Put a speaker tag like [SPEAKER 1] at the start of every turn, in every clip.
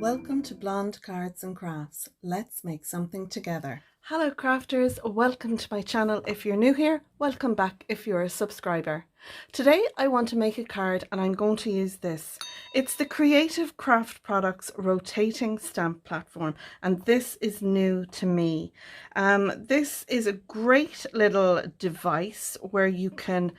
[SPEAKER 1] Welcome to Blonde Cards and Crafts. Let's make something together. Hello crafters, welcome to my channel. If you're new here, welcome back if you're a subscriber. Today I want to make a card and I'm going to use this. It's the Creative Craft Products rotating stamp platform, and this is new to me. This is a great little device where you can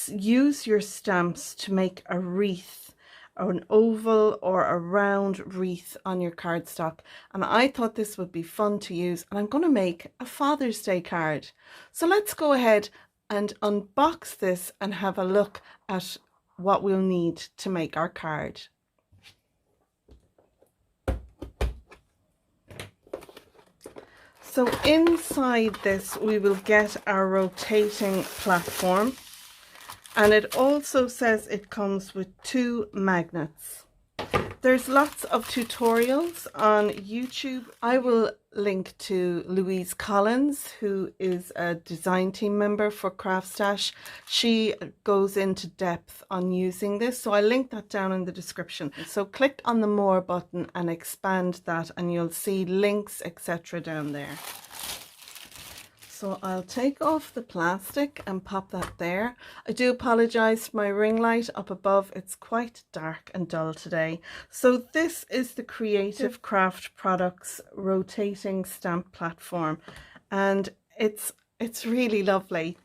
[SPEAKER 1] use your stamps to make a wreath, or an oval or a round wreath on your cardstock, and I thought this would be fun to use, and I'm going to make a Father's Day card. So let's go ahead and unbox this and have a look at what we'll need to make our card. So inside this we will get our rotating platform. And it also says it comes with 2 magnets. There's lots of tutorials on YouTube. I will link to Louise Collins, who is a design team member for Craftstash. She goes into depth on using this, so I'll link that down in the description. So click on the More button and expand that and you'll see links, etc. down there. So I'll take off the plastic and pop that there. I do apologize for my ring light up above. It's quite dark and dull today. So this is the Creative Craft Products rotating stamp platform, and it's really lovely.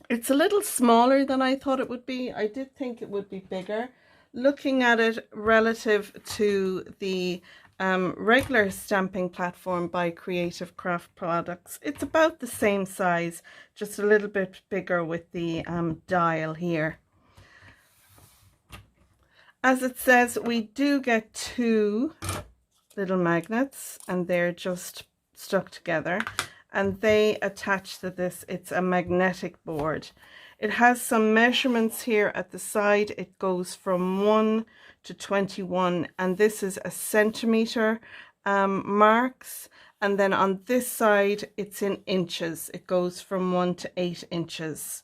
[SPEAKER 1] It's a little smaller than I thought it would be. I did think it would be bigger. Looking at it relative to the regular stamping platform by Creative Craft Products, it's about the same size, just a little bit bigger with the dial here. As it says, we do get 2 little magnets and they're just stuck together, and they attach to this. It's a magnetic board. It has some measurements here at the side. It goes from 1 to 21, and this is a centimeter marks, and then on this side it's in inches. It goes from 1 to 8 inches,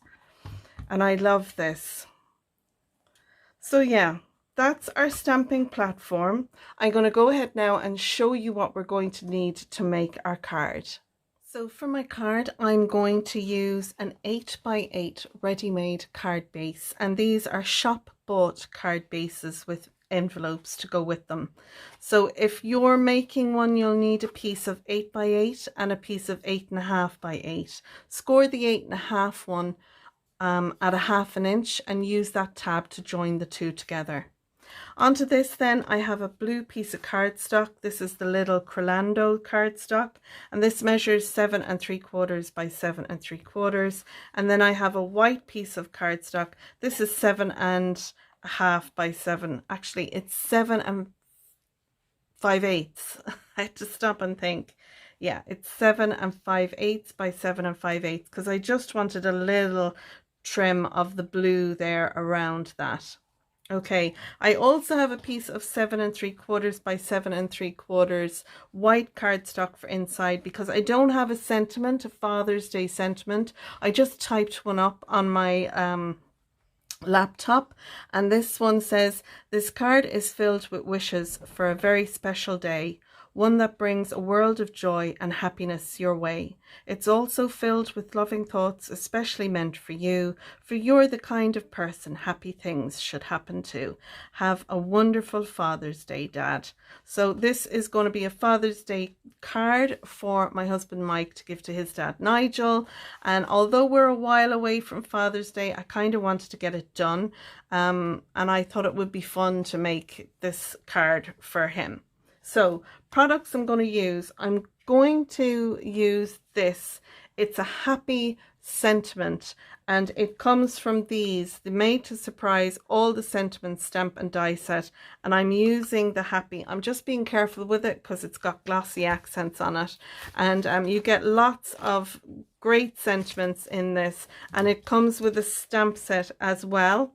[SPEAKER 1] and I love this. So yeah, that's our stamping platform. I'm going to go ahead now and show you what we're going to need to make our card. So for my card, I'm going to use an 8x8 ready-made card base, and these are shop bought card bases with envelopes to go with them. So if you're making one, you'll need a piece of 8x8 and a piece of 8.5x8. Score the 8.5 one at 1/2 inch and use that tab to join the 2 together. Onto this then, I have a blue piece of cardstock. This is the little Crolando cardstock, and this measures 7 3/4 by 7 3/4. And then I have a white piece of cardstock. This is 7 1/2 by 7. Actually, it's 7 5/8. I had to stop and think. Yeah, it's 7 5/8 by 7 5/8 because I just wanted a little trim of the blue there around that. Okay, I also have a piece of 7 3/4 by 7 3/4 white cardstock for inside, because I don't have a sentiment, a Father's Day sentiment. I just typed one up on my laptop, and this one says, "This card is filled with wishes for a very special day, one that brings a world of joy and happiness your way. It's also filled with loving thoughts especially meant for you, for you're the kind of person happy things should happen to. Have a wonderful Father's Day, Dad." So this is going to be a Father's Day card for my husband Mike to give to his dad Nigel, and although we're a while away from Father's Day, I kind of wanted to get it done, and I thought it would be fun to make this card for him. So products I'm going to use, I'm going to use this. It's a happy sentiment, and it comes from these, the Made to Surprise All the Sentiments stamp and die set, and I'm using the happy. I'm just being careful with it because it's got glossy accents on it, and you get lots of great sentiments in this, and it comes with a stamp set as well.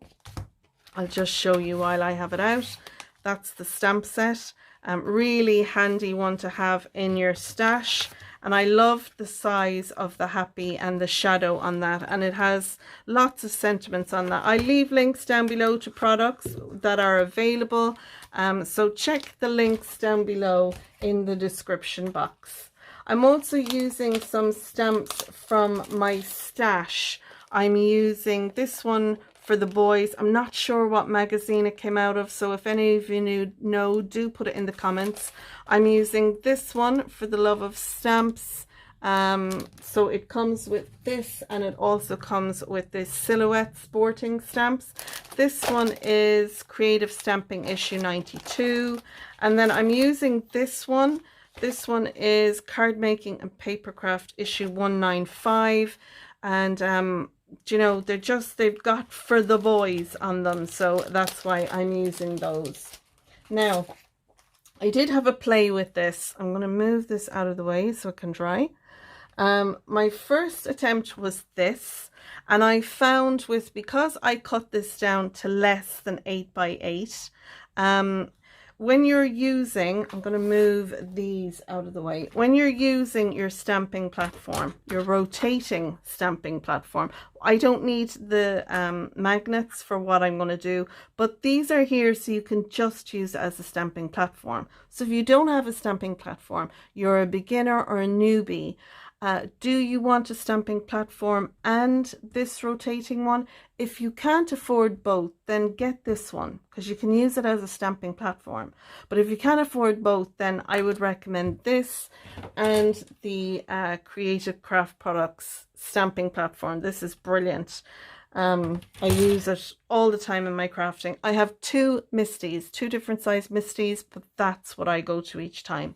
[SPEAKER 1] I'll just show you while I have it out. That's the stamp set. Really handy one to have in your stash, and I love the size of the happy and the shadow on that, and it has lots of sentiments on that. I leave links down below to products that are available. So check the links down below in the description box. I'm also using some stamps from my stash. I'm using this one for the boys. I'm not sure what magazine it came out of, so if any of you know, do put it in the comments. I'm using this one for the love of stamps. So it comes with this, and it also comes with this silhouette sporting stamps. This one is Creative Stamping issue 92, and then I'm using this one. This one is Card Making and Papercraft issue 195, and you know, they've got for the boys on them, so that's why I'm using those. Now, I did have a play with this. I'm going to move this out of the way so it can dry. My first attempt was this, and I found because I cut this down to less than 8 by 8, when you're using, I'm going to move these out of the way. When you're using your stamping platform, your rotating stamping platform, I don't need the magnets for what I'm going to do, but these are here so you can just use it as a stamping platform. So if you don't have a stamping platform, you're a beginner or a newbie, do you want a stamping platform and this rotating one? If you can't afford both, then get this one, because you can use it as a stamping platform. But if you can't afford both, then I would recommend this and the Creative Craft Products stamping platform. This is brilliant. I use it all the time in my crafting. I have two different size Misties, but that's what I go to each time.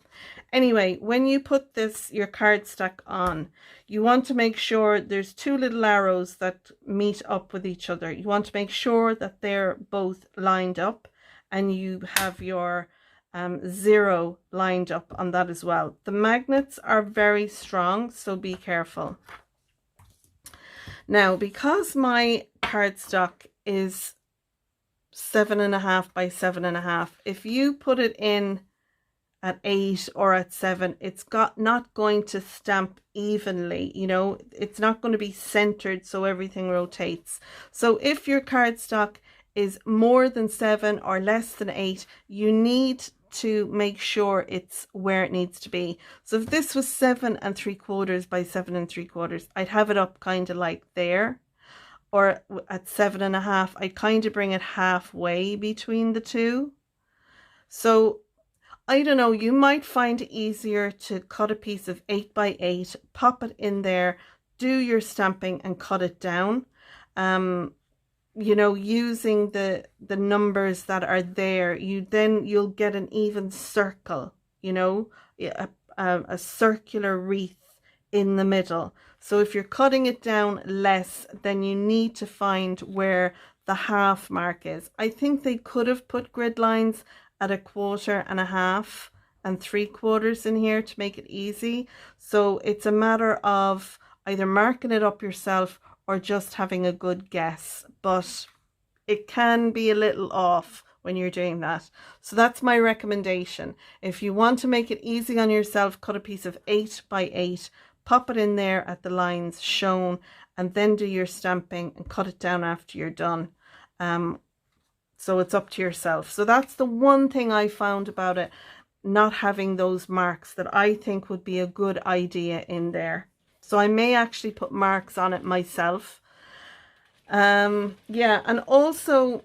[SPEAKER 1] Anyway, when you put your cardstock on, you want to make sure there's two little arrows that meet up with each other. You want to make sure that they're both lined up, and you have your 0 lined up on that as well. The magnets are very strong, so be careful. Now, because my cardstock is 7.5 by 7.5, if you put it in at 8 or at 7, it's not going to stamp evenly, you know, it's not going to be centered so everything rotates. So if your cardstock is more than 7 or less than 8, you need to make sure it's where it needs to be. So if this was 7 3/4 by 7 3/4, I'd have it up kind of like there, or at 7.5, I'd kind of bring it halfway between the two. So I don't know, you might find it easier to cut a piece of 8 by 8, pop it in there, do your stamping and cut it down. You know, using the numbers that are there, you'll get an even circle, you know, a circular wreath in the middle. So if you're cutting it down less, then you need to find where the half mark is. I think they could have put grid lines at 1/4 and 1/2 and 3/4 in here to make it easy. So it's a matter of either marking it up yourself or just having a good guess, but it can be a little off when you're doing that. So that's my recommendation. If you want to make it easy on yourself, cut a piece of 8 by 8, pop it in there at the lines shown, and then do your stamping and cut it down after you're done. So it's up to yourself. So that's the one thing I found about it, not having those marks, that I think would be a good idea in there. So I may actually put marks on it myself. Yeah, and also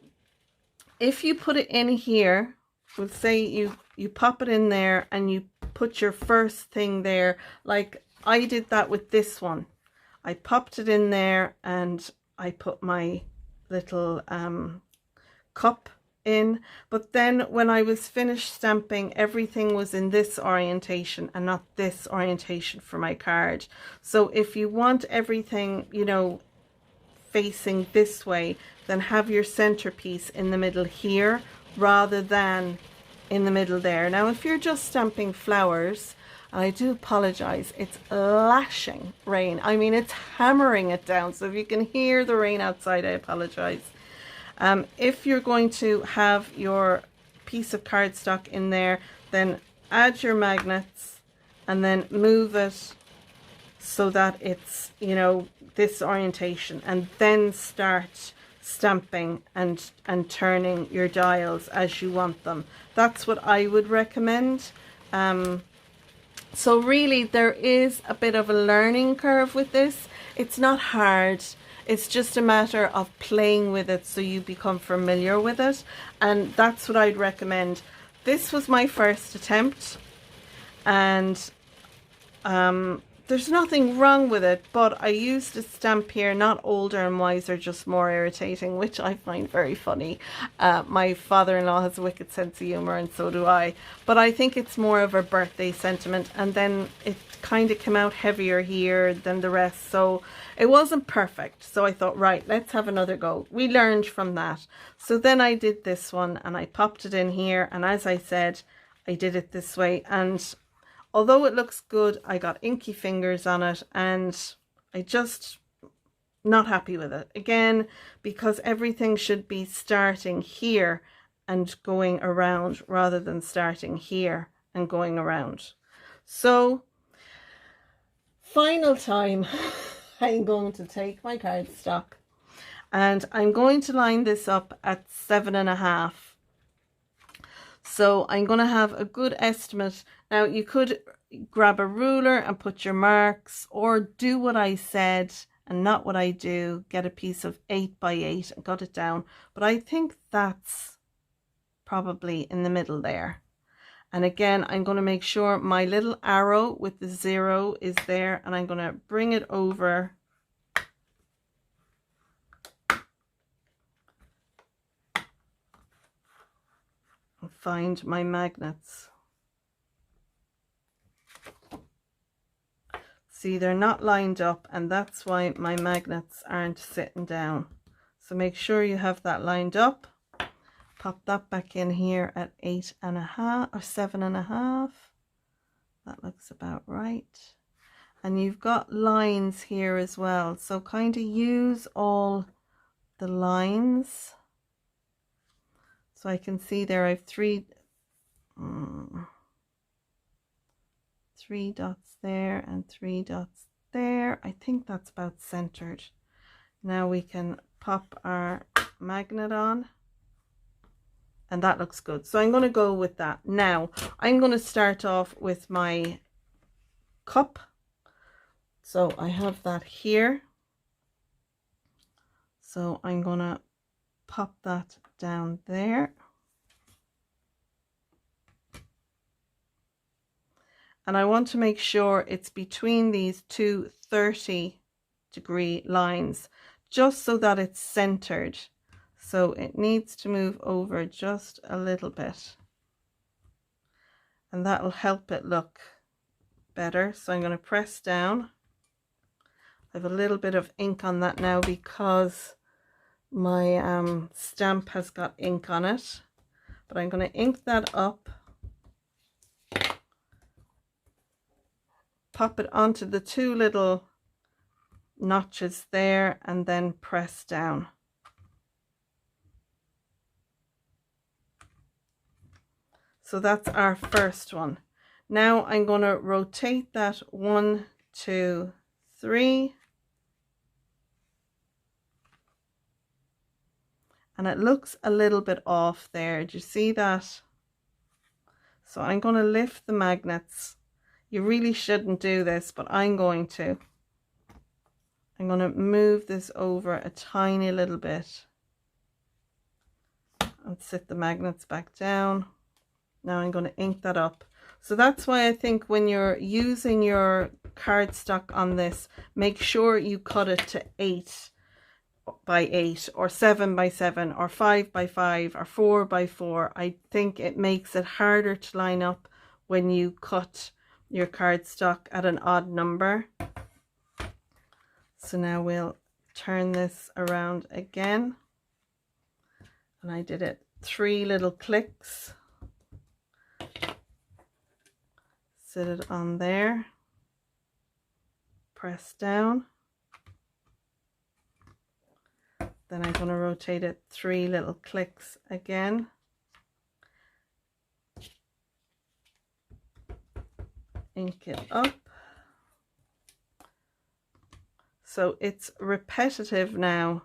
[SPEAKER 1] if you put it in here, we'll say you pop it in there and you put your first thing there, like I did that with this one. I popped it in there and I put my little cup in, but then when I was finished stamping, everything was in this orientation and not this orientation for my card. So if you want everything, you know, facing this way, then have your centerpiece in the middle here rather than in the middle there. Now if you're just stamping flowers, and I do apologize, it's lashing rain. I mean, it's hammering it down, so if you can hear the rain outside, I apologize. If you're going to have your piece of cardstock in there, then add your magnets and then move it so that it's, you know, this orientation, and then start stamping and turning your dials as you want them. That's what I would recommend. So really there is a bit of a learning curve with this. It's not hard. It's just a matter of playing with it so you become familiar with it. And that's what I'd recommend. This was my first attempt, and there's nothing wrong with it, but I used a stamp here, not older and wiser, just more irritating, which I find very funny. My father-in-law has a wicked sense of humour, and so do I, but I think it's more of a birthday sentiment, and then it kind of came out heavier here than the rest, so it wasn't perfect. So I thought, right, let's have another go. We learned from that. So then I did this one and I popped it in here, and as I said, I did it this way, and although it looks good, I got inky fingers on it, and I just not happy with it. Again, because everything should be starting here and going around rather than starting here and going around. So final time, I'm going to take my cardstock and I'm going to line this up at 7.5. So I'm going to have a good estimate. Now you could grab a ruler and put your marks, or do what I said and not what I do. Get a piece of 8 by 8 and cut it down. But I think that's probably in the middle there. And again, I'm going to make sure my little arrow with the 0 is there, and I'm going to bring it over and find my magnets. See, they're not lined up, and that's why my magnets aren't sitting down. So make sure you have that lined up. Pop that back in here at 8.5 or 7.5. That looks about right. And you've got lines here as well, so kind of use all the lines. So I can see there I have three dots there and 3 dots there. I think that's about centered. Now we can pop our magnet on, and that looks good. So I'm going to go with that. Now I'm going to start off with my cup. So I have that here. So I'm going to pop that down there. And I want to make sure it's between these two 30-degree lines, just so that it's centered. So it needs to move over just a little bit, and that will help it look better. So I'm going to press down. I have a little bit of ink on that now because my stamp has got ink on it, but I'm going to ink that up, pop it onto the 2 little notches there, and then press down. So that's our first one. Now I'm going to rotate that 1, 2, 3. And it looks a little bit off there. Do you see that? So I'm going to lift the magnets. You really shouldn't do this, but I'm going to. I'm going to move this over a tiny little bit and sit the magnets back down. Now I'm going to ink that up. So that's why I think when you're using your cardstock on this, make sure you cut it to 8 by 8 or 7 by 7 or 5 by 5 or 4 by 4. I think it makes it harder to line up when you cut your cardstock at an odd number. So now we'll turn this around again, and I did it 3 little clicks. Sit it on there, press down, then I'm going to rotate it 3 little clicks again, ink it up. So it's repetitive now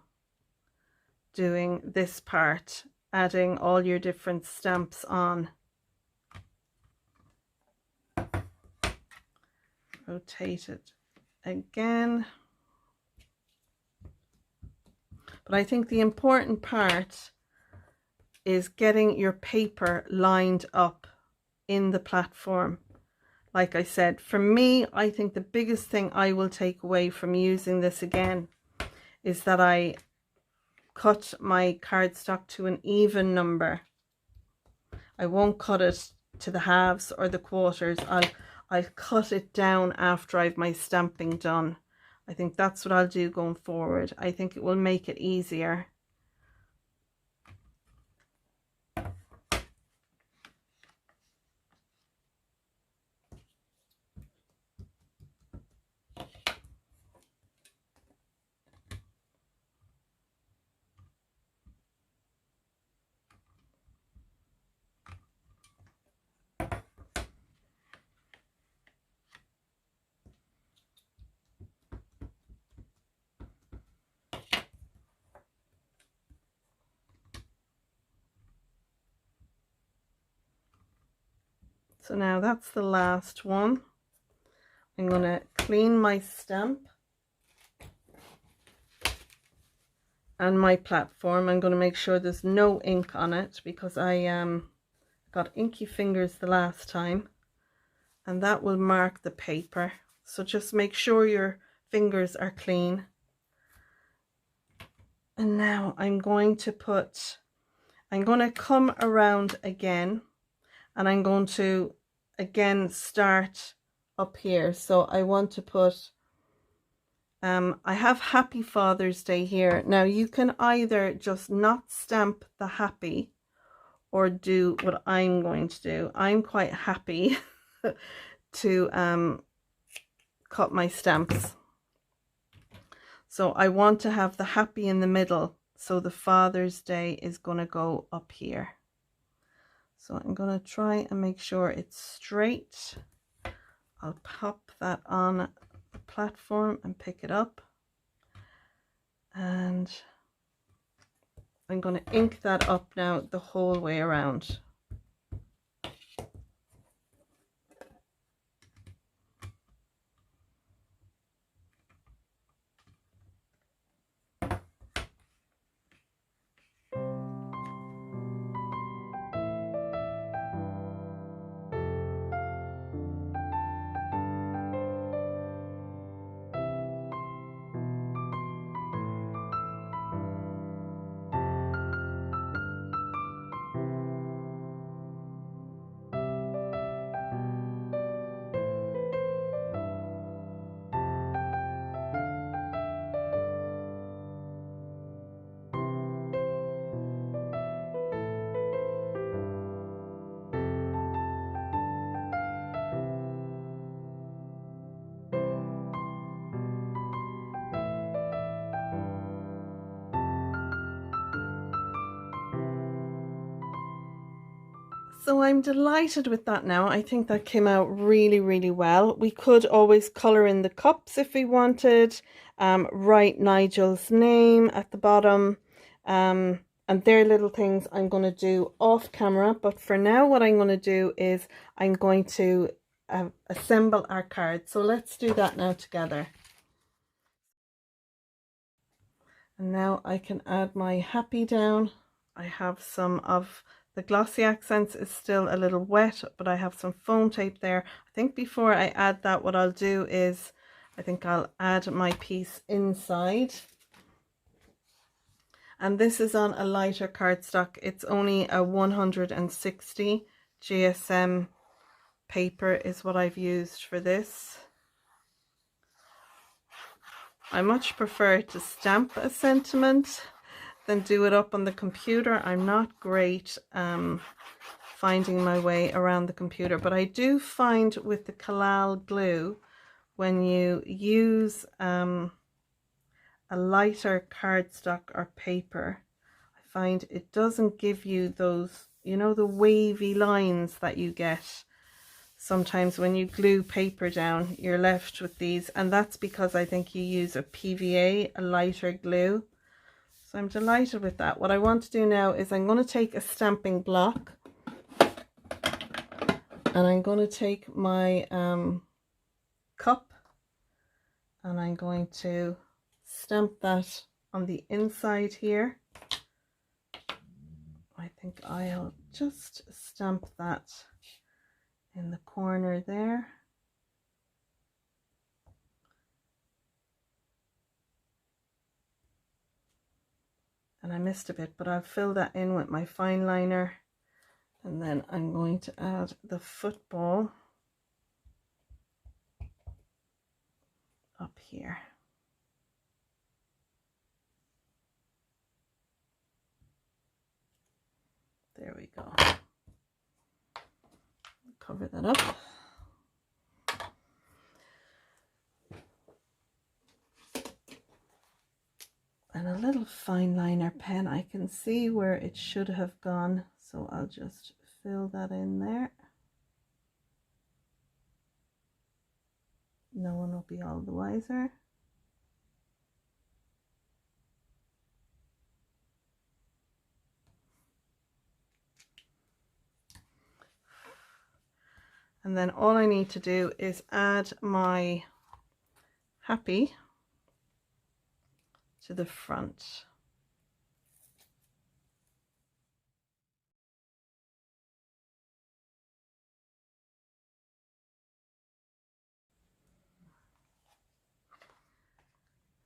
[SPEAKER 1] doing this part, adding all your different stamps on. Rotate it again. But I think the important part is getting your paper lined up in the platform. Like I said, for me, I think the biggest thing I will take away from using this again is that I cut my cardstock to an even number. I won't cut it to the halves or the quarters. I'll cut it down after I've my stamping done. I think that's what I'll do going forward. I think it will make it easier. So now that's the last one. I'm going to clean my stamp and my platform. I'm going to make sure there's no ink on it because I got inky fingers the last time, and that will mark the paper. So just make sure your fingers are clean. And now I'm going to come around again, and I'm going to again start up here. So I want to put I have Happy Father's Day here. Now you can either just not stamp the happy or do what I'm going to do. I'm quite happy to cut my stamps. So I want to have the happy in the middle. So the Father's Day is going to go up here. So I'm going to try and make sure it's straight. I'll pop that on the platform and pick it up. And I'm going to ink that up now the whole way around. So I'm delighted with that now. I think that came out really, really well. We could always colour in the cups if we wanted, write Nigel's name at the bottom, and they're little things I'm going to do off camera. But for now, what I'm going to do is I'm going to assemble our card. So let's do that now together. And now I can add my happy down. I have some of the glossy accents is still a little wet, but I have some foam tape there. I think before I add that, what I'll do is I think I'll add my piece inside. And this is on a lighter cardstock. It's only a 160 GSM paper is what I've used for this. I much prefer to stamp a sentiment than do it up on the computer. I'm not great finding my way around the computer, but I do find with the Collal glue, when you use a lighter cardstock or paper, I find it doesn't give you those, you know, the wavy lines that you get sometimes when you glue paper down. You're left with these, and that's because I think you use a PVA, a lighter glue. So I'm delighted with that. What I want to do now is I'm going to take a stamping block, and I'm going to take my cup, and I'm going to stamp that on the inside here. I think I'll just stamp that in the corner there. And I missed a bit, but I'll fill that in with my fine liner. And then I'm going to add the football up here. There we go. Cover that up. And a little fine liner pen, I can see where it should have gone, so I'll just fill that in there. No one will be all the wiser. And then all I need to do is add my happy to the front.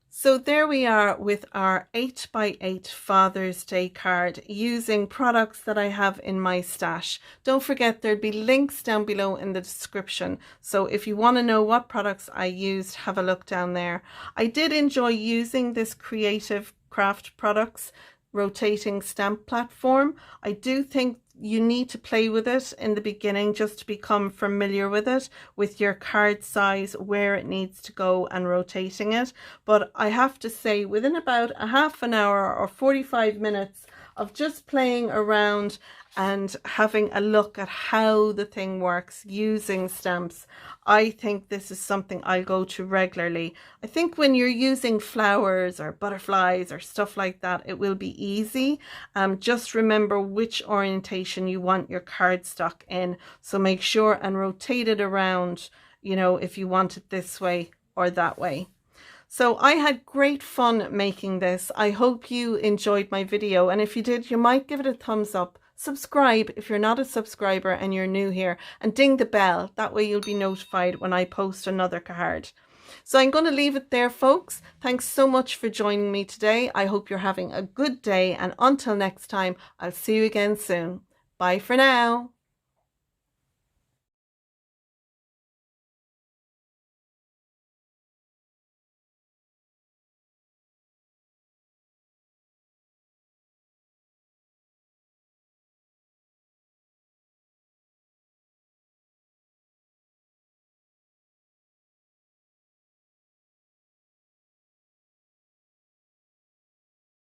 [SPEAKER 1] So there we are with our 8x8 Father's Day card using products that I have in my stash. Don't forget there'll be links down below in the description. So if you want to know what products I used, have a look down there. I did enjoy using this Creative Craft products rotating stamp platform. I do think you need to play with it in the beginning just to become familiar with it, with your card size, where it needs to go and rotating it. But I have to say, within about a half an hour or 45 minutes of just playing around and having a look at how the thing works using stamps, I think this is something I'll go to regularly. I think when you're using flowers or butterflies or stuff like that, it will be easy. Just remember which orientation you want your cardstock in. So make sure and rotate it around, you know, if you want it this way or that way. So I had great fun making this. I hope you enjoyed my video, and if you did, you might give it a thumbs up. Subscribe if you're not a subscriber and you're new here, and ding the bell. That way you'll be notified when I post another card. So I'm going to leave it there, folks. Thanks so much for joining me today. I hope you're having a good day, and until next time, I'll see you again soon. Bye for now.